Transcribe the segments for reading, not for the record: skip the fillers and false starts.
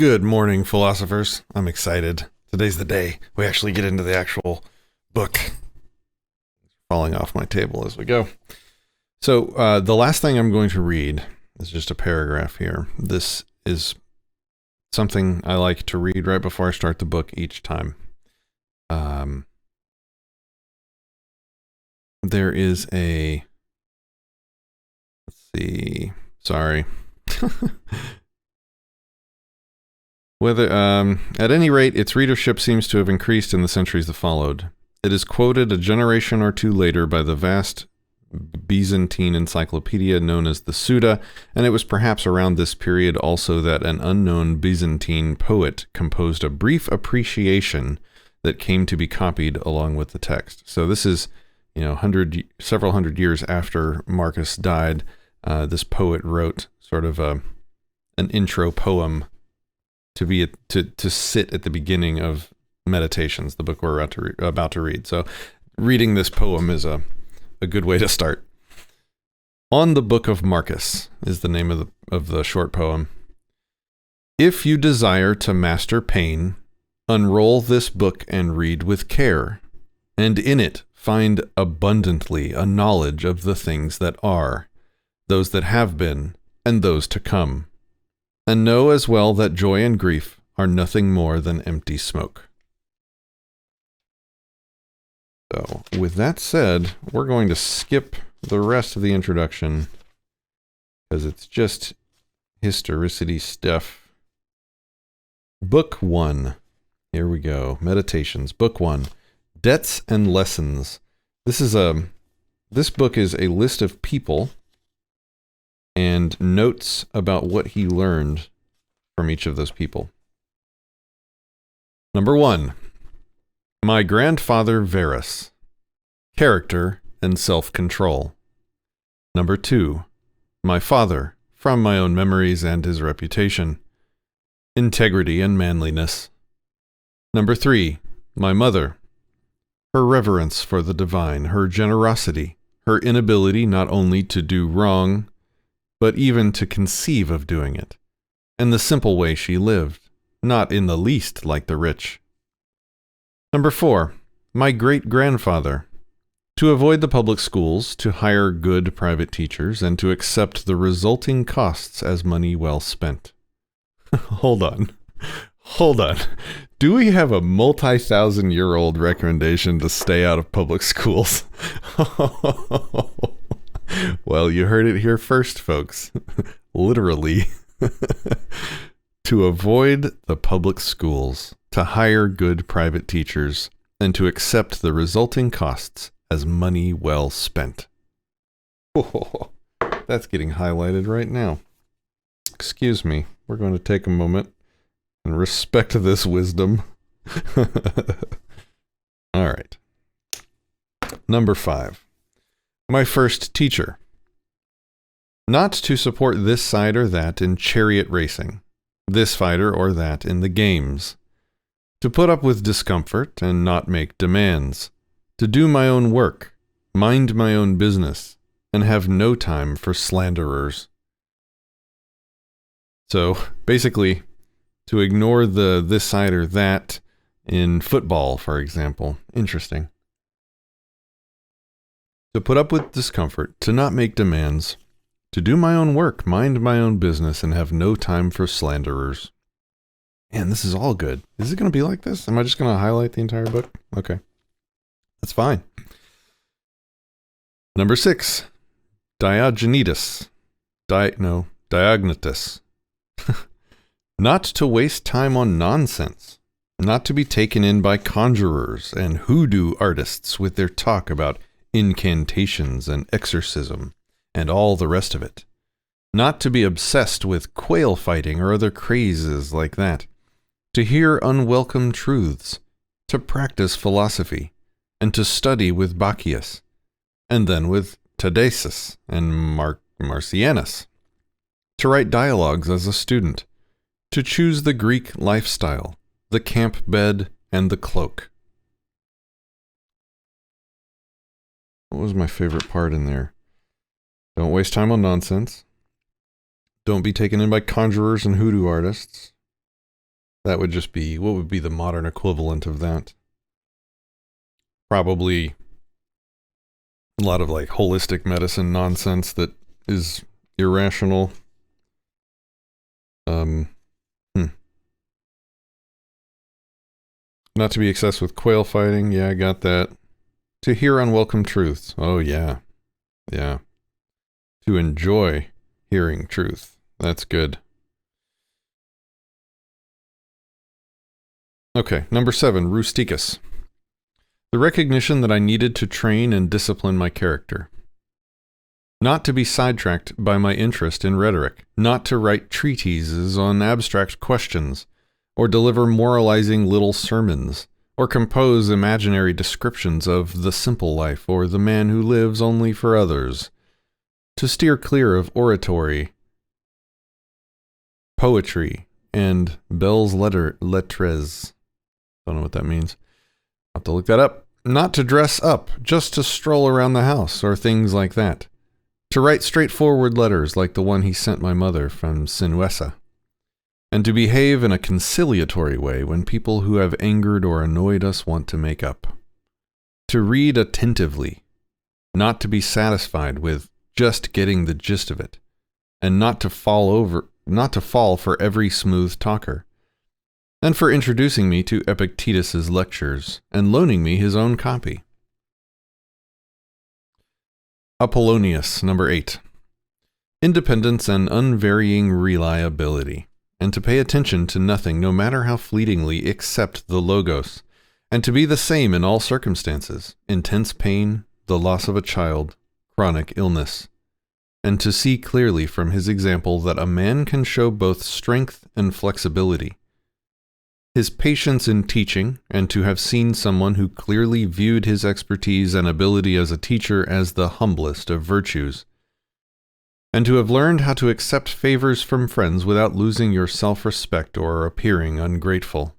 Good morning, philosophers. I'm excited. Today's the day we actually get into the actual book. Falling off my table as we go. So the last thing I'm going to read is just a paragraph here. This is something I like to read right before I start the book each time. There is a... Let's see. Sorry. At any rate, its readership seems to have increased in the centuries that followed. It is quoted a generation or two later by the vast Byzantine encyclopedia known as the Suda, and it was perhaps around this period also that an unknown Byzantine poet composed a brief appreciation that came to be copied along with the text. So this is, several hundred years after Marcus died. This poet wrote sort of an intro poem to sit at the beginning of Meditations, the book we're about to read. So reading this poem is a good way to start. On the Book of Marcus is the name of the short poem. If you desire to master pain, unroll this book and read with care, and in it find abundantly a knowledge of the things that are, those that have been, and those to come. And know as well that joy and grief are nothing more than empty smoke. So, with that said, we're going to skip the rest of the introduction because it's just historicity stuff. Book 1. Here we go. Meditations. Book 1. Debts and Lessons. This book is a list of people and notes about what he learned from each of those people. Number 1. My grandfather Verus. Character and self-control. Number 2. My father, from my own memories and his reputation. Integrity and manliness. Number 3. My mother. Her reverence for the divine, her generosity, her inability not only to do wrong, but even to conceive of doing it, and the simple way she lived, not in the least like the rich. Number 4. My great-grandfather. To avoid the public schools, to hire good private teachers, and to accept the resulting costs as money well spent. Hold on. Do we have a multi-thousand-year-old recommendation to stay out of public schools? Well, you heard it here first, folks. Literally. To avoid the public schools, to hire good private teachers, and to accept the resulting costs as money well spent. Oh, that's getting highlighted right now. Excuse me. We're going to take a moment and respect this wisdom. All right. Number 5. My first teacher. Not to support this side or that in chariot racing, this fighter or that in the games. To put up with discomfort and not make demands. To do my own work, mind my own business, and have no time for slanderers. So, basically, to ignore the this side or that in football, for example. Interesting. To put up with discomfort, to not make demands, to do my own work, mind my own business, and have no time for slanderers. Man, this is all good. Is it going to be like this? Am I just going to highlight the entire book? Okay. That's fine. Number 6. Diognetus. Diognetus. Not to waste time on nonsense. Not to be taken in by conjurers and hoodoo artists with their talk about incantations and exorcism, and all the rest of it. Not to be obsessed with quail fighting or other crazes like that. To hear unwelcome truths. To practice philosophy. And to study with Bacchius. And then with Tadesus and Marcianus. To write dialogues as a student. To choose the Greek lifestyle, the camp bed, and the cloak. What was my favorite part in there? Don't waste time on nonsense. Don't be taken in by conjurers and hoodoo artists. That would just be, what would be the modern equivalent of that? Probably a lot of like holistic medicine nonsense that is irrational. Not to be obsessed with quail fighting. Yeah, I got that. To hear unwelcome truths. Oh, yeah. Yeah. To enjoy hearing truth. That's good. Okay, number 7, rusticus. The recognition that I needed to train and discipline my character. Not to be sidetracked by my interest in rhetoric. Not to write treatises on abstract questions, or deliver moralizing little sermons, or compose imaginary descriptions of the simple life or the man who lives only for others. To steer clear of oratory, poetry, and belles lettres. Don't know what that means. I'll have to look that up. Not to dress up, just to stroll around the house, or things like that. To write straightforward letters like the one he sent my mother from Sinuessa. And to behave in a conciliatory way when people who have angered or annoyed us want to make up. To read attentively, not to be satisfied with just getting the gist of it, and not to fall for every smooth talker, and for introducing me to Epictetus's lectures and loaning me his own copy. Apollonius, number 8. Independence and unvarying reliability, and to pay attention to nothing, no matter how fleetingly, except the logos, and to be the same in all circumstances, intense pain, the loss of a child, chronic illness, and to see clearly from his example that a man can show both strength and flexibility. His patience in teaching, and to have seen someone who clearly viewed his expertise and ability as a teacher as the humblest of virtues, and to have learned how to accept favors from friends without losing your self-respect or appearing ungrateful.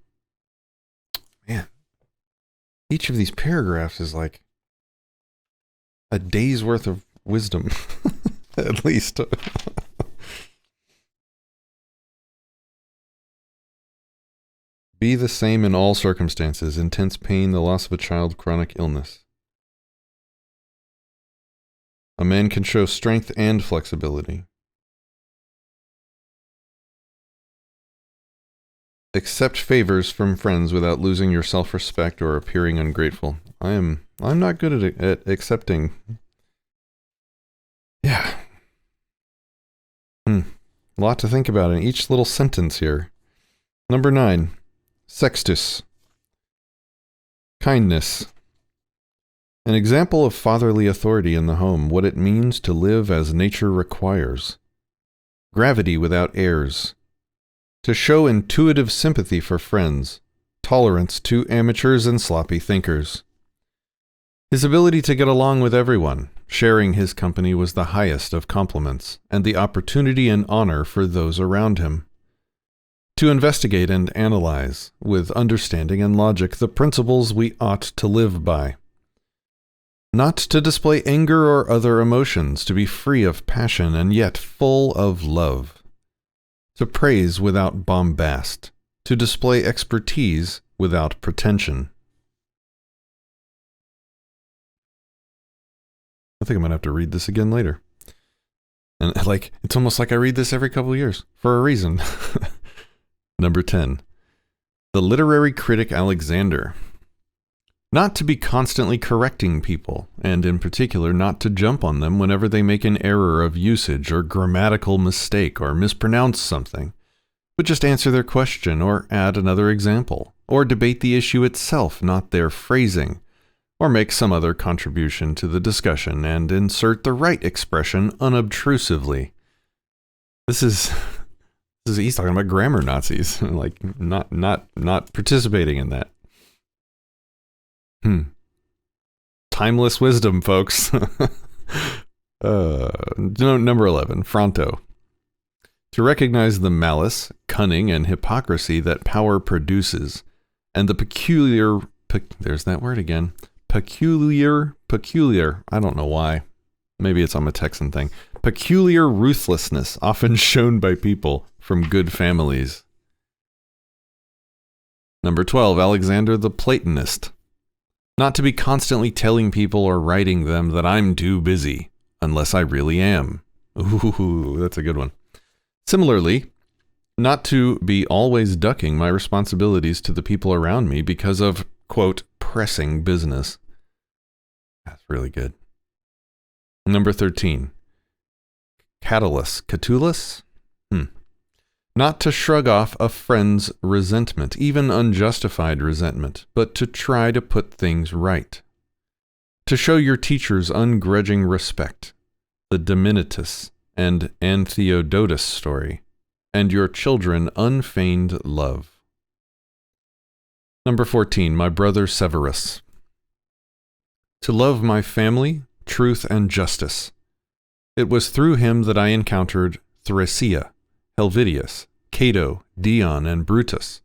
Man, each of these paragraphs is like a day's worth of wisdom, at least. Be the same in all circumstances, intense pain, the loss of a child, chronic illness. A man can show strength and flexibility. Accept favors from friends without losing your self-respect or appearing ungrateful. I'm not good at accepting. Yeah. A lot to think about in each little sentence here. Number 9. Sextus. Kindness. An example of fatherly authority in the home, what it means to live as nature requires. Gravity without airs. To show intuitive sympathy for friends. Tolerance to amateurs and sloppy thinkers. His ability to get along with everyone. Sharing his company was the highest of compliments, and the opportunity and honor for those around him. To investigate and analyze, with understanding and logic, the principles we ought to live by. Not to display anger or other emotions, to be free of passion and yet full of love. To praise without bombast, to display expertise without pretension. I think I'm going to have to read this again later. And it's almost like I read this every couple of years, for a reason. Number 10. The literary critic Alexander. Not to be constantly correcting people, and in particular not to jump on them whenever they make an error of usage or grammatical mistake or mispronounce something, but just answer their question or add another example, or debate the issue itself, not their phrasing, or make some other contribution to the discussion and insert the right expression unobtrusively. He's talking about grammar Nazis, not participating in that. Timeless wisdom, folks. Number 11, Fronto. To recognize the malice, cunning, and hypocrisy that power produces, and the there's that word again. Peculiar, I don't know why. Maybe it's on a Texan thing. Peculiar ruthlessness often shown by people from good families. Number 12, Alexander the Platonist. Not to be constantly telling people or writing them that I'm too busy, unless I really am. Ooh, that's a good one. Similarly, not to be always ducking my responsibilities to the people around me because of, quote, pressing business. That's really good. Number 13. Catullus? Not to shrug off a friend's resentment, even unjustified resentment, but to try to put things right. To show your teachers ungrudging respect, the Dominatus and Antheodotus story, and your children unfeigned love. Number 14, my brother Severus. To love my family, truth, and justice. It was through him that I encountered Thrasea, Helvidius, Cato, Dion, and Brutus,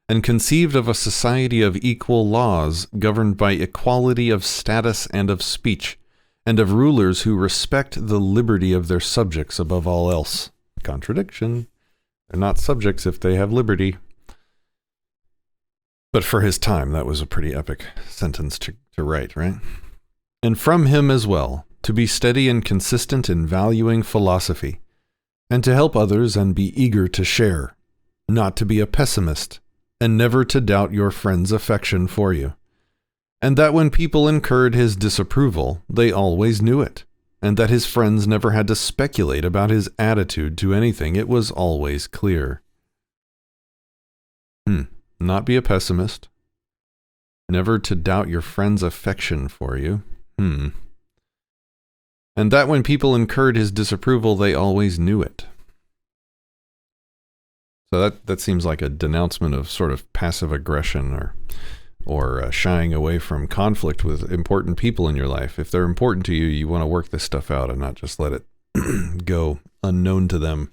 and conceived of a society of equal laws governed by equality of status and of speech, and of rulers who respect the liberty of their subjects above all else. Contradiction. They're not subjects if they have liberty. But for his time, that was a pretty epic sentence to write, right? And from him as well, to be steady and consistent in valuing philosophy, and to help others and be eager to share, not to be a pessimist, and never to doubt your friend's affection for you. And that when people incurred his disapproval, they always knew it, and that his friends never had to speculate about his attitude to anything. It was always clear. Not be a pessimist. Never to doubt your friend's affection for you. And that when people incurred his disapproval, they always knew it. So that seems like a denouncement of sort of passive aggression or shying away from conflict with important people in your life. If they're important to you, you want to work this stuff out and not just let it go unknown to them.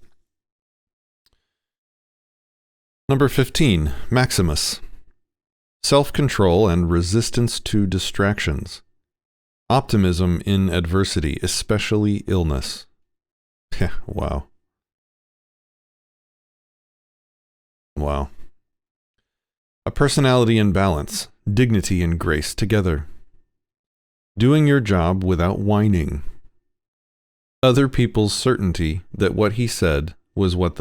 Number 15, Maximus. Self-control and resistance to distractions. Optimism in adversity, especially illness. Yeah, wow. Wow. A personality in balance, dignity and grace together. Doing your job without whining. Other people's certainty that what he said was what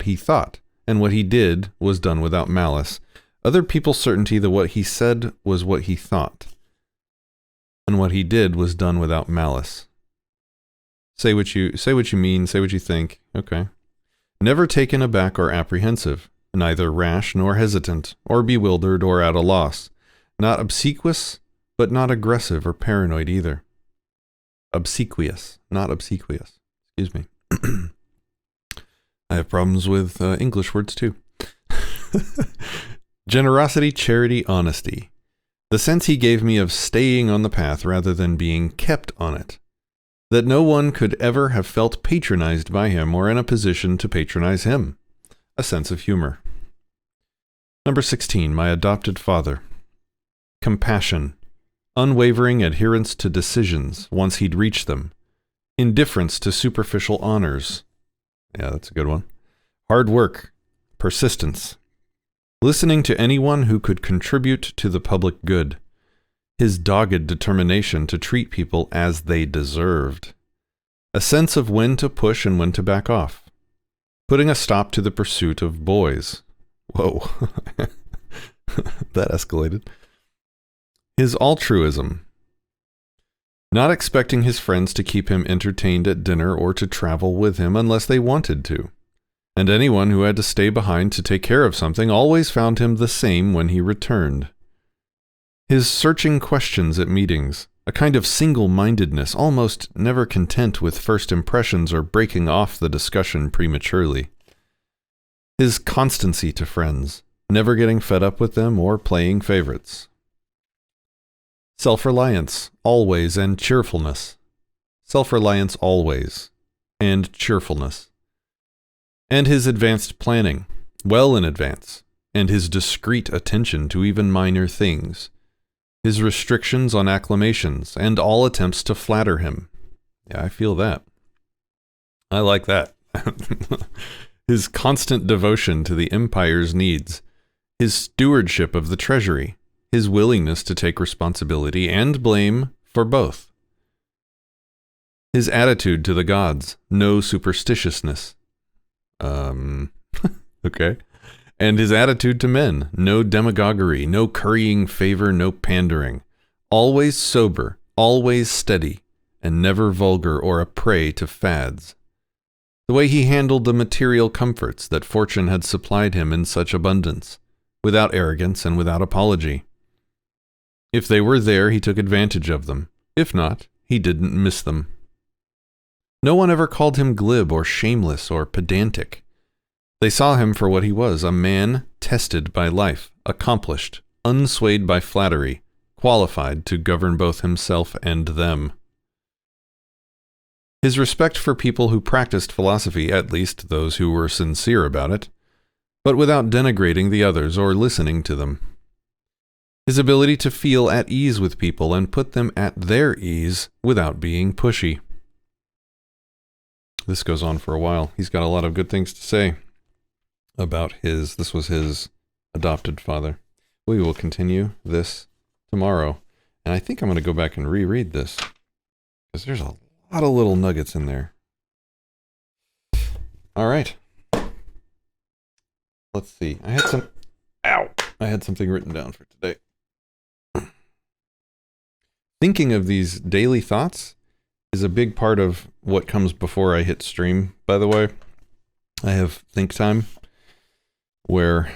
he thought, and what he did was done without malice. Other people's certainty that what he said was what he thought, and what he did was done without malice. Say what you mean, say what you think. Okay. Never taken aback or apprehensive, neither rash nor hesitant, or bewildered or at a loss. Not obsequious, but not aggressive or paranoid either. Obsequious, not obsequious. Excuse me. I have problems with English words too. Generosity, charity, honesty. The sense he gave me of staying on the path rather than being kept on it. That no one could ever have felt patronized by him or in a position to patronize him. A sense of humor. Number 16, my adopted father. Compassion. Unwavering adherence to decisions once he'd reached them. Indifference to superficial honors. Yeah, that's a good one. Hard work. Persistence. Listening to anyone who could contribute to the public good. His dogged determination to treat people as they deserved. A sense of when to push and when to back off. Putting a stop to the pursuit of boys. Whoa. That escalated. His altruism. Not expecting his friends to keep him entertained at dinner or to travel with him unless they wanted to. And anyone who had to stay behind to take care of something always found him the same when he returned. His searching questions at meetings, a kind of single-mindedness, almost never content with first impressions or breaking off the discussion prematurely. His constancy to friends, never getting fed up with them or playing favorites. Self-reliance, always, and cheerfulness. Self-reliance always, and cheerfulness. And his advanced planning, well in advance, and his discreet attention to even minor things. His restrictions on acclamations, and all attempts to flatter him. Yeah, I feel that. I like that. His constant devotion to the empire's needs. his stewardship of the treasury, his willingness to take responsibility and blame for both, his attitude to the gods, no superstitiousness. Okay. And his attitude to men, no demagoguery, no currying favor, no pandering. Always sober, always steady, and never vulgar or a prey to fads. The way he handled the material comforts that fortune had supplied him in such abundance, without arrogance and without apology. If they were there, he took advantage of them. If not, he didn't miss them. No one ever called him glib or shameless or pedantic. They saw him for what he was, a man tested by life, accomplished, unswayed by flattery, qualified to govern both himself and them. His respect for people who practiced philosophy, at least those who were sincere about it, but without denigrating the others or listening to them. His ability to feel at ease with people and put them at their ease without being pushy. This goes on for a while. He's got a lot of good things to say about this was his adopted father. We will continue this tomorrow. And I think I'm going to go back and reread this, because there's a lot of little nuggets in there. All right. Let's see. I had something written down for today. Thinking of these daily thoughts is a big part of what comes before I hit stream, by the way. I have think time where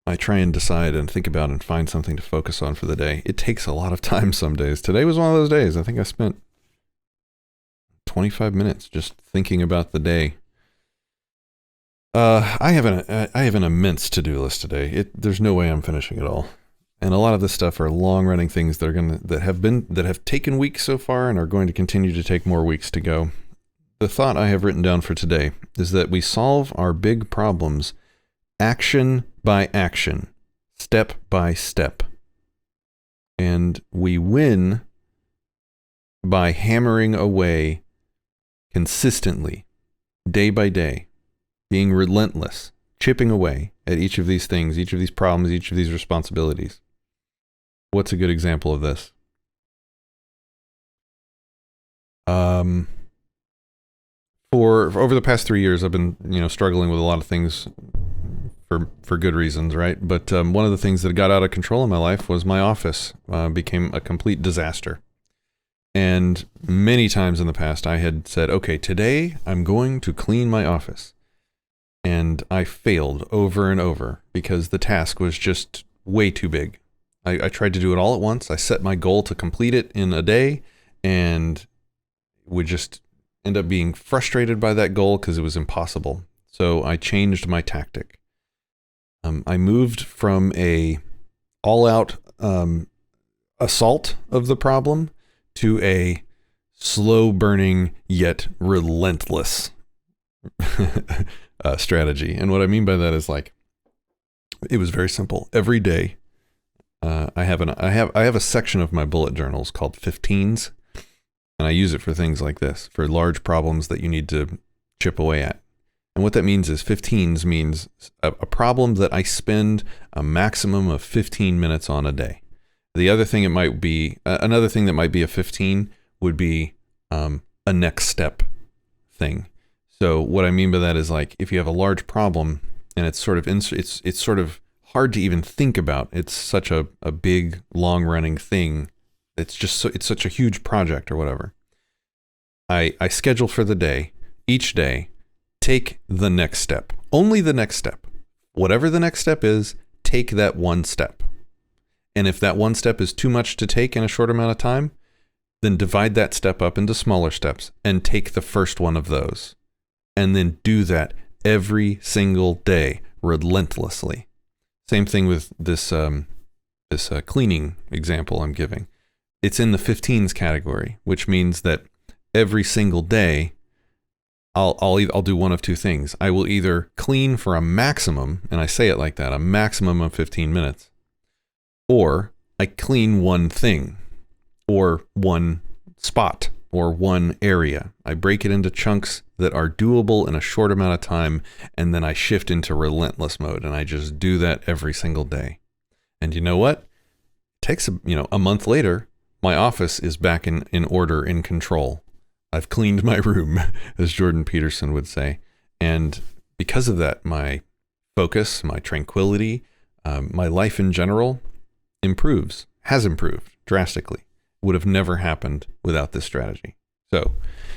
I try and decide and think about and find something to focus on for the day. It takes a lot of time some days. Today was one of those days. I think I spent 25 minutes just thinking about the day. I have an immense to-do list today. There's no way I'm finishing it all. And a lot of this stuff are long-running things that have taken weeks so far and are going to continue to take more weeks to go. The thought I have written down for today is that we solve our big problems action by action, step by step. And we win by hammering away consistently, day by day, being relentless, chipping away at each of these things, each of these problems, each of these responsibilities. What's a good example of this? For over the past 3 years, I've been, struggling with a lot of things for good reasons, right? But one of the things that got out of control in my life was my office became a complete disaster. And many times in the past, I had said, okay, today I'm going to clean my office. And I failed over and over because the task was just way too big. I tried to do it all at once. I set my goal to complete it in a day and would just end up being frustrated by that goal because it was impossible. So I changed my tactic. I moved from a all-out assault of the problem to a slow-burning yet relentless strategy. And what I mean by that is it was very simple. Every day, I have a section of my bullet journals called 15s, and I use it for things like this, for large problems that you need to chip away at. And what that means is 15s means a problem that I spend a maximum of 15 minutes on a day. The other thing it might be, another thing that might be a 15 would be a next step thing. So what I mean by that is if you have a large problem and it's sort of hard to even think about. It's such a big, long-running thing. It's such a huge project or whatever. I schedule for the day, each day, take the next step. Only the next step. Whatever the next step is, take that one step. And if that one step is too much to take in a short amount of time, then divide that step up into smaller steps and take the first one of those. And then do that every single day, relentlessly. Same thing with this cleaning example I'm giving. It's in the 15s category, which means that every single day, I'll do one of two things. I will either clean for a maximum, and I say it like that, a maximum of 15 minutes, or I clean one thing, or one spot, or one area. I break it into chunks that are doable in a short amount of time, and then I shift into relentless mode, and I just do that every single day. And you know what? It takes a month later, my office is back in order, in control. I've cleaned my room, as Jordan Peterson would say. And because of that, my focus, my tranquility, my life in general has improved drastically. Would have never happened without this strategy. So,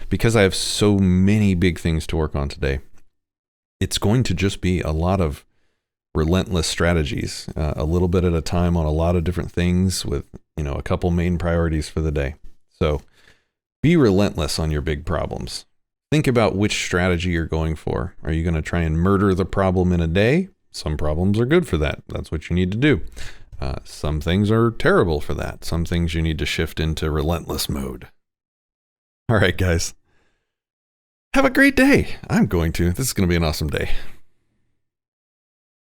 because I have so many big things to work on today, it's going to just be a lot of relentless strategies, a little bit at a time on a lot of different things with, a couple main priorities for the day. So be relentless on your big problems. Think about which strategy you're going for. Are you going to try and murder the problem in a day? Some problems are good for that. That's what you need to do. Some things are terrible for that. Some things you need to shift into relentless mode. All right, guys. Have a great day. This is going to be an awesome day.